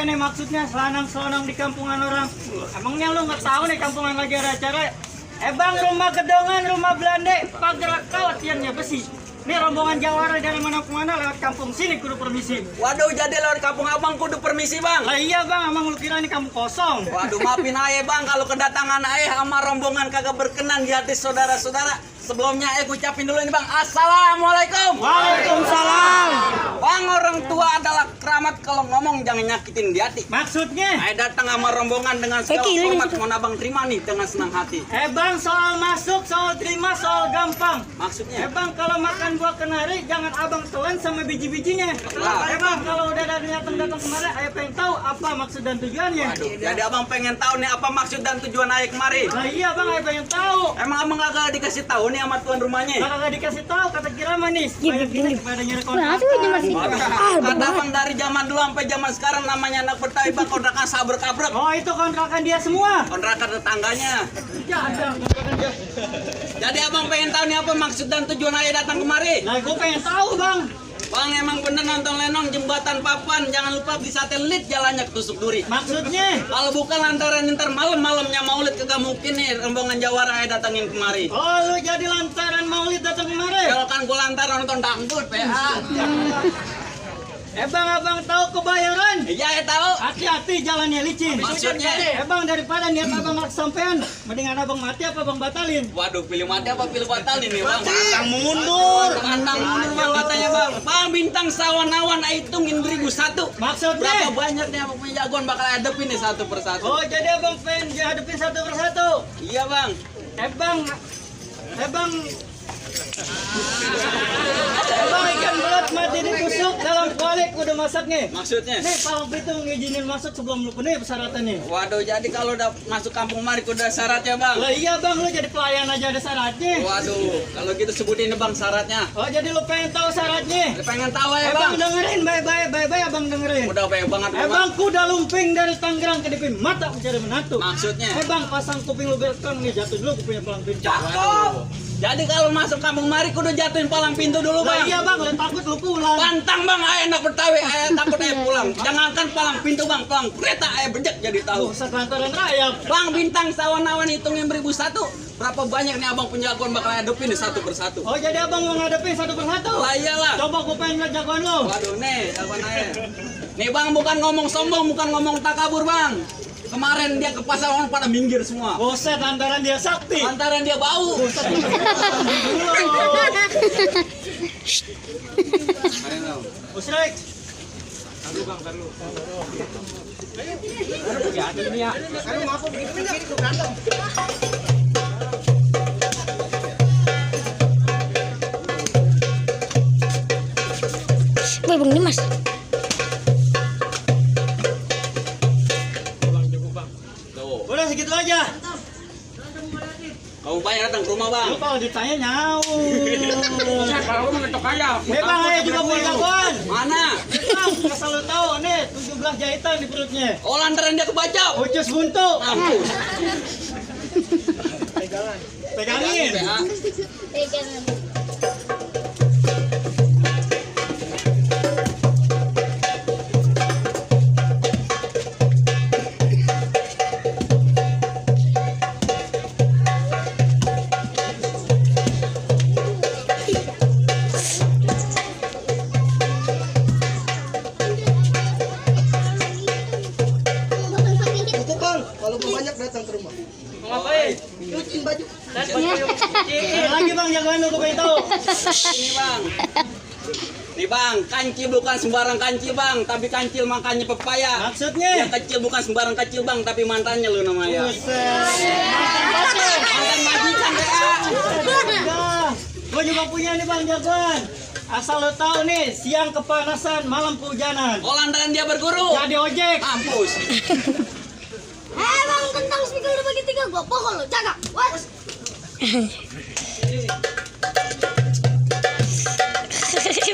nih maksudnya selanang-selanang di kampungan orang. Emangnya lu nggak tahu nih kampungan lagi ada acara? Bang, rumah gedongan, rumah Belanda, pagar kawat tiangnya besi. Ini rombongan Jawara dari mana ke mana lewat kampung sini kudu permisi. Waduh, jadi lewat kampung abang kudu permisi bang. Lah iya bang, emang lu kira ini kampung kosong? Waduh, maafin aja bang kalau kedatangan ayah sama rombongan kagak berkenan di hati saudara-saudara. Sebelumnya ucapin dulu ini bang, assalamualaikum. Waalaikumsalam. Bang, orang tua adalah keramat, kalau ngomong jangan nyakitin di hati. Maksudnya? Ayah datang sama rombongan dengan segala hormat, mohon abang terima nih dengan senang hati. Bang, soal masuk, soal terima, soal gampang. Maksudnya? Bang, kalau makan buah kenari jangan abang telan sama biji-bijinya. Bang, kalau udah ada datang kemari, ayah pengen tahu apa maksud dan tujuannya. Waduh, jadi abang pengen tahu nih apa maksud dan tujuan ayah kemari. Nah iya bang, ayah pengen tahu. Emang abang kagak dikasih tahu nih sama tuan rumahnya? Kagak dikasih tahu, kata kira manis. Supaya kita kepada nyari kontrakan. Ada bang dari zaman dulu sampai zaman sekarang namanya anak Betawi bang, kontrakan sabrek-abrek. Oh itu kontrakan dia semua. Kontrakan tetangganya. Ya ada kontrakan dia. Jadi abang pengen tahu nih apa maksud dan tujuan ayah datang kemari? Nah gue pengen tahu bang. Bang, emang bener nonton Lenong jembatan Papan, jangan lupa di satelit jalannya ketusuk duri. Maksudnya? Kalau bukan lantaran ntar malam-malamnya maulid kagak mungkin nih rombongan Jawara ayah datangin kemari. Oh lu jadi lantaran maulid datang kemari? Kalau kan gua lantaran nonton dangdut, PA. Bang, abang tahu kebayaran? Iya, ya tahu. Hati-hati jalannya licin. Maksudnya? Bang, daripada niat abang kesampean, mendingan abang mati apa abang batalin? Waduh, pilih mati apa pilih batalin nih bang? Pantang mundur. Pantang mundur bang katanya bang. Bang, bintang sawan-awan hitungin 1001. Maksudnya? Berapa banyak nih abang punya jagoan bakal hadepin nih satu persatu. Oh, jadi abang pengen dihadapin satu persatu? Iya bang. Bang, ikan belut mati ditusuk dalam kuali udah masaknya. Maksudnya? Nih, Palang Pintu ngizinin masuk sebelum lu penuhi persyaratannya. Waduh, jadi kalau udah masuk kampung mari udah syaratnya bang. Lah iya bang, lu jadi pelayan aja ada syaratnya. Waduh, kalau gitu sebutin nih bang syaratnya. Oh, jadi lu pengen tahu syaratnya? Pengen tahu ya bang? Bang dengerin, baik-baik abang dengerin. Udah banyak banget Bang, kuda lumping dari Tangerang ke Dipin mata mencari menantu. Maksudnya? Bang, pasang kuping lu belakang nih, jatuh dulu kupingnya Palang Pintu. Jadi kalau masuk kampung mari kudu jatuhin palang pintu dulu Lah bang. iya bang, lu takut lu pulang. Pantang bang, ayah enak Betawi, ayah takut ayah pulang. Jangankan palang pintu bang, palang kereta ayah bejek jadi tahu. Pusat lantaran rayap. Bang, bintang sawan-awan hitungin 1001. Berapa banyak nih abang punya jagoan bakal hadepin nih satu persatu. Oh, jadi abang mau ngadepin satu persatu? Lah iyalah. Coba gue pengen lihat jagoan lu. Waduh nih, jagoan ayah. Nih bang, bukan ngomong sombong, bukan ngomong takabur bang. Kemarin dia ke pasar orang pada minggir semua. Buset, lantaran dia sakti. Lantaran dia bau. Buset. Usrek. Taruh bang, taruh. Ya, ini ya. Aduh, maaf, begitu berantem. Bang, ini mas. Udah segitu aja. Kamu banyak datang ke rumah bang. Lu kalau ditanya nyawu. Kalau lu mengetok aja. Bang, saya juga punya jagoan. Mana? Bang, asal lu tahu nih, 17 jahitan di perutnya. Oh, lantaran dia kebacau. Ucus buntu. Mampus. Pegangin. PA. Kalau banyak datang ke rumah. Ngapain? Cuciin baju. Lagi bang, jagoan lu gue pengen tahu. Ini bang. Nih bang, kancil bukan sembarang kancil bang, tapi kancil makanya pepaya. Maksudnya? Yang kecil bukan sembarang kecil bang, tapi mantannya lu namanya. Buset. Mantan majikan PA. Gue juga punya nih bang jagoan. Asal lo tahu nih, siang kepanasan, malam kehujanan. Oh, lantaran dia berguru. Jadi ojek. Mampus. Bang, tentang speaker udah bagi 3, gua pokok lo, jaga. What?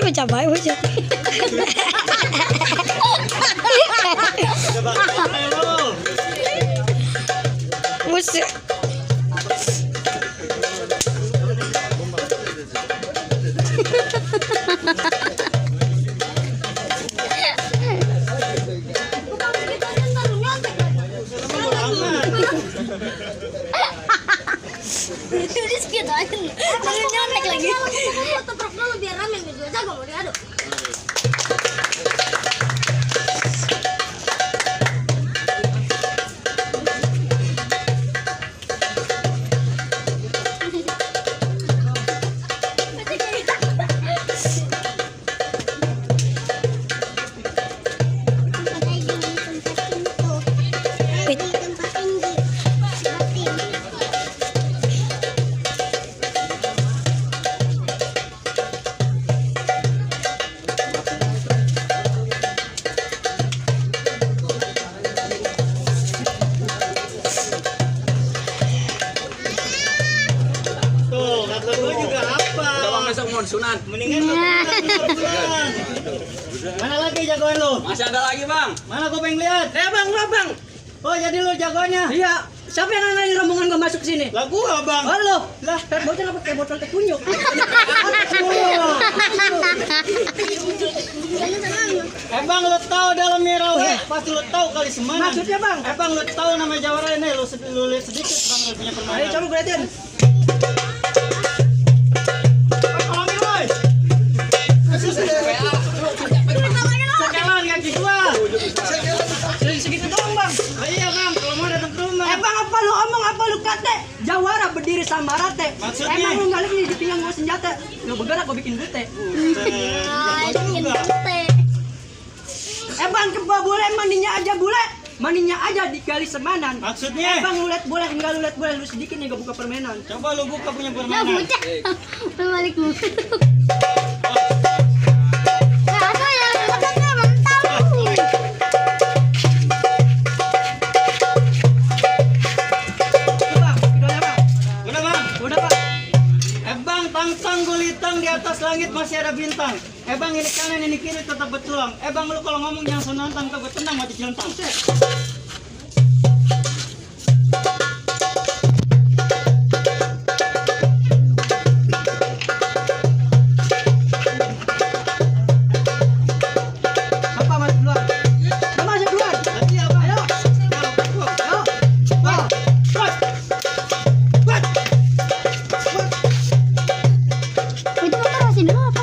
Bocah baik, bocah. Coba, ayo. Buset. jago mau diaduk. Tuh, kata gua juga apa? Coba besok mohon sunat. Mendingan pulang. Mana lagi jagoan lu? Masih ada lagi, Bang. Mana gua pengen lihat? Bang, gua bang. Oh, jadi lu jagoannya? Iya. Siapa yang nanya rombongan gua masuk sini? Lah gua, Bang. Oh lo. Lah, bocah apa kayak botol teh kunyuk? Bang, lu tahu dalam Merauke? Pasti lu tahu kali semana. Maksudnya, Bang? Bang, lu tahu nama Jawara ini? Lu lihat sedikit, Bang, lu punya permainan. Ayo coba gue liatin. Tolongin, woy. Sekelan kaki gua. Segitu doang, Bang. Oh iya, Bang, kalau mau datang ke rumah. Bang, apa lu omong, apa lu kate? Jawara berdiri sama rate. Maksudnya? Emang lu nggak lihat di pinggang gua senjata? Lu bergerak gua bikin bute. Bang, keba bule mandinya aja bule. Mandinya aja digali semanan. Maksudnya? Bang, lu lihat boleh, enggak lu lihat boleh, lu sedikit nih gua buka permainan. Coba lu buka punya Ya permainan. bocah. Balik lu. Ya apa ya? Katanya mantap. Bang, udah ya, Bang. Udah, Bang. Udah, Bang. Bang, tang-tang gulitang di atas langit masih ada bintang. Bang, ini kanan ini kiri tetap betulang. Bang, lu kalau ngomong jangan senantang, tak tendang mati jelentang. Apa masuk duluan? Udah masuk duluan. Tadi apa? Ayo. Ayo. Bang. Itu motor masih dulu apa?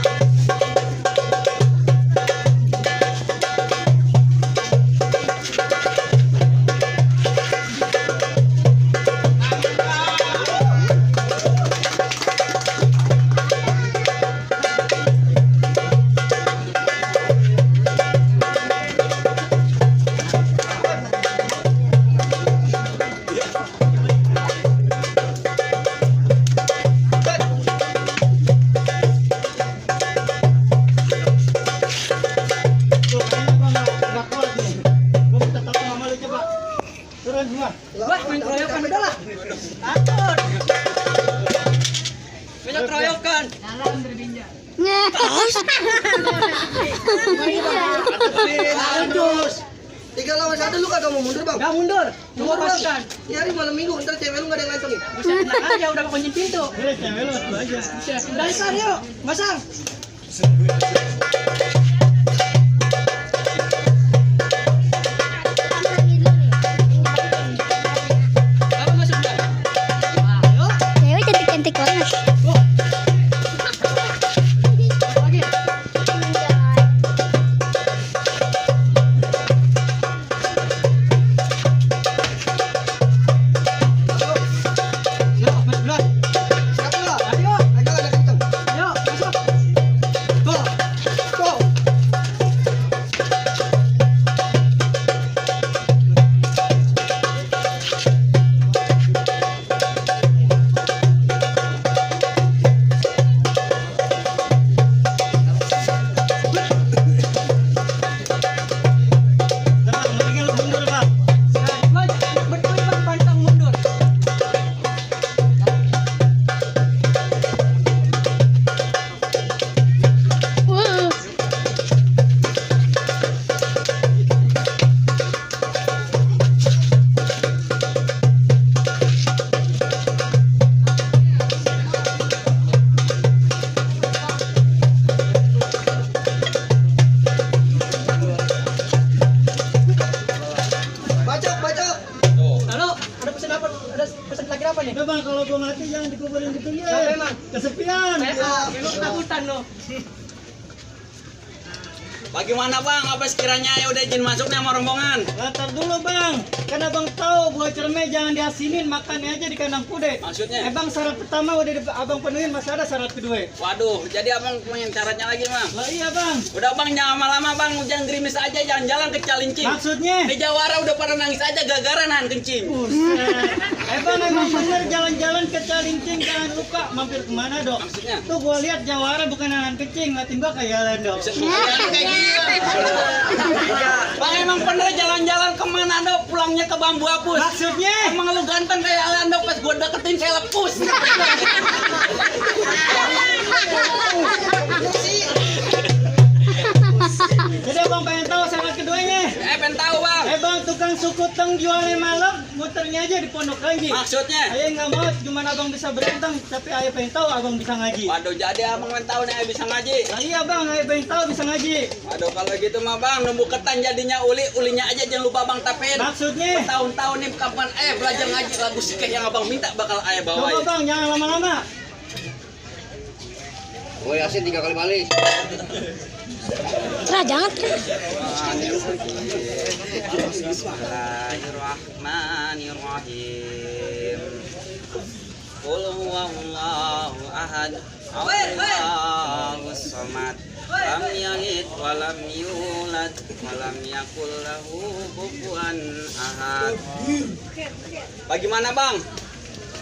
Tuh, kayaknya Bang nggak kuat nih. Gua minta tolong sama lu coba. Turun semua. Wah, main keroyokan udah lah. Atur. Banyak keroyokan. Dalam berbinja. Lanjut. 3 lawan 1 lu kagak mau mundur, Bang? Gak mundur. Tunggu Mundur, Bang. pasukan. Ini hari malam minggu, ntar cewek lu gak ada yang ngantongin. Bisa tenang aja udah kunci pintu. Udah, cewek lu aku aja. Dari sar yuk, masang. Apa masuk dulu? Ayo. Cewek cantik-cantik banget. Lagi. Yuk, masuk duluan. Siap lu? Ayo, Agak ada kenceng. ayo, masuk. Go. Go. Bang, mendingan lu mundur, Bang. Betul, Bang, pantang mundur. Baca, baca. Halo, ada pesan apa? Ada pesan lagi apa nih? Udah, Bang, kalau gua mati jangan dikuburin di pinggir. Kenapa emang? Kesepian. Lu ketakutan lo. Bagaimana bang? Apa sekiranya ya udah izin masuknya sama rombongan? Latar dulu bang, kan abang tahu buah cermai jangan diasinin, makannya aja di kandang kuda. Maksudnya? Bang syarat pertama udah abang penuhin, masih ada syarat kedua. Waduh, jadi abang pengen syaratnya lagi bang. Lah iya bang, Udah bang jangan lama-lama bang, jangan gerimis aja, jalan-jalan ke Calincing. maksudnya? Di Jawara udah pada nangis aja gara-gara nahan kencing. Buset. Bang emang bener jalan-jalan ke Calincing, jangan lupa mampir kemana dok? Maksudnya? Tuh gua lihat Jawara bukan nahan kencing, lah timbal kayalan dok. Bang emang bener jalan-jalan kemana dok? Pulangnya ke Bambu Apus. Maksudnya? Emang lu ganteng kayak Alan dok, pas gua deketin saya lepus. Jadi abang pengen tahu syarat keduanya. Pengen tahu bang. Bang tukang sukuteng jualnya malam, muternya aja di pondok lagi. Maksudnya? Ayah nggak mau, cuma abang bisa berentang, tapi ayah pengen tahu abang bisa ngaji. Waduh, jadi abang pengen tahu nih bisa ngaji. Nah, iya bang, ayah pengen tahu bisa ngaji. Waduh, kalau gitu mah bang, nunggu ketan jadinya ulinya aja jangan lupa bang tapin. Maksudnya? Tahun-tahun nih kapan belajar ngaji lagu sikeh yang abang minta bakal ayah Coba bawain. bang, jangan lama-lama. Woi Yasin 3 kali balik. Tra, jangan. Bismillahirrahmanirrahim. Qul huwallahu ahad. Allahus samad. Lam yalid wa lam yulad wa lam yakul lahu kufuwan ahad. Bagaimana bang?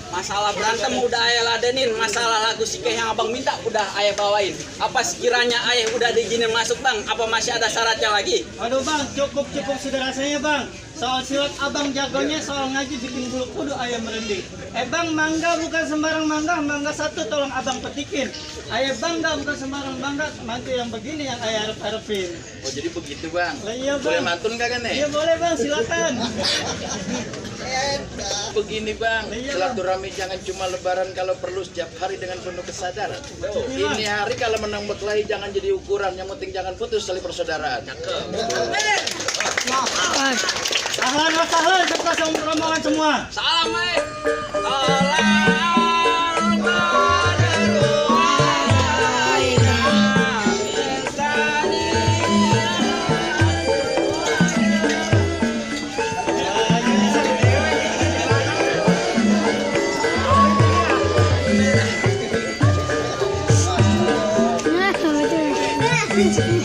Masalah berantem udah ayah ladenin, masalah lagu sikeh yang abang minta udah ayah bawain. Apa sekiranya ayah udah diizinin masuk bang? Apa masih ada syaratnya lagi? Aduh bang, cukup sudah rasanya bang. Soal silat abang jagonya, soal ngaji bikin bulu kudu ayah merending. Bang, mangga bukan sembarang mangga, mangga satu tolong abang petikin. Ayah bangga bukan sembarang bangga, mantu yang begini yang ayah harap-harapin. Oh jadi begitu bang? Lah iya Boleh bang. mantun kagak nih? Iya boleh bang, silakan. Begini bang, Iya, silaturahmi jangan cuma lebaran kalau perlu setiap hari dengan penuh kesadaran. Iya, Ini hari kalau menang berkelahi jangan jadi ukuran, yang penting jangan putus tali persaudaraan. Ahlan wa sahlan serta rombongan semua. Salam Nah, betul.